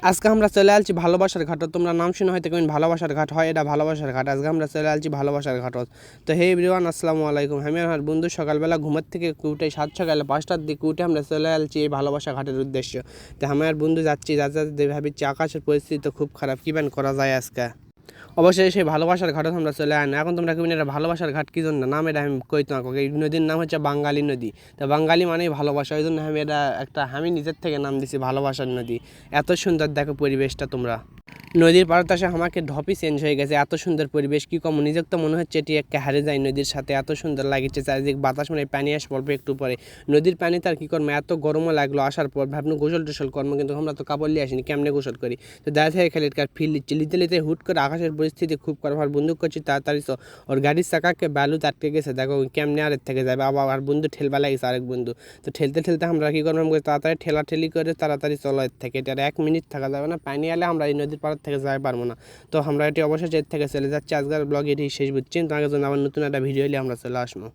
আজকে আমরা চলে আসছি ভালোবাসার ঘাটত। তোমরা নাম শুনে হয়তো কেমন ভালোবাসার ঘাট হয়, এটা ভালোবাসার ঘাট। আজকে আমরা চলে আসছি ভালোবাসার ঘাটত। তো হে এভরিওয়ান, আসসালামু আলাইকুম। আমি আমার বন্ধু সকালবেলা ঘুমার থেকে উঠে সকালে 5টার দিকে উঠে আমরা চলে আসছি এই ভালোবাসা ঘাটের উদ্দেশ্য। তো আমার বন্ধু যাচ্ছি যাতে ভাবছি আকাশের পরিস্থিতি তো খুব খারাপ, কী করা যায় আজকে। অবশ্যই সেই ভালোবাসার ঘাটে আমরা চলে আনি। এখন তোমরা কেমন এটা ভালোবাসার ঘাট কী জন্য নাম, এটা আমি কই তোমাকে। এই নদীর নাম হচ্ছে বাঙালি নদী। তো বাঙালি মানেই ভালোবাসা, ওই জন্য আমি নিজের থেকে নাম দিছি ভালোবাসার নদী। এত সুন্দর দেখো পরিবেশটা তোমরা। নদীর পাড়তে আসে আমাকে ঢপই চেঞ্জ হয়ে গেছে, এত সুন্দর পরিবেশ কী কম। নিজের তো মনে হচ্ছে এটি একটা হারে যায় নদীর সাথে, এত সুন্দর লাগছে চারিদিকে বাতাস, মানে পানি আসে অল্প একটু পরে। নদীর পানি তার কী করবো, এত গরমও লাগলো আসার পর, ভাবনো গোসল টোসল করবো, কিন্তু আমরা তো কাপড় নিয়ে আসিনি, কেমনে গোসল করি। তো দেখা থেকে খালি ফিল নিচ্ছে নিতে নিতে হুট করে আকাশের পরিস্থিতি খুব খারাপ। আমার বন্ধু করছি তাড়াতাড়ি ওর গাড়ির চাকাকে বালুতে আটকে গেছে, দেখো কেমনে আরের থেকে যাবে। আর বন্ধু ঠেলবা লাগিয়েছে আরেক বন্ধু। তো ঠেলতে ঠেলতে আমরা কী করবো, তাড়াতাড়ি ঠেলাঠেলি করে তাড়াতাড়ি চলো এর থেকে। এটা 1 মিনিট থাকা যাবে না, পানি এলে আমরা এই নদীর পাড়ের থেকে যাই পারবো না। তো আমরা এটি অবশ্যই এর থেকে চলে যাচ্ছি। আজকের ব্লগ এটি শেষ বুঝছেন। তো আগের জন্য আবার নতুন একটা ভিডিও এলে আমরা চলে আসবো।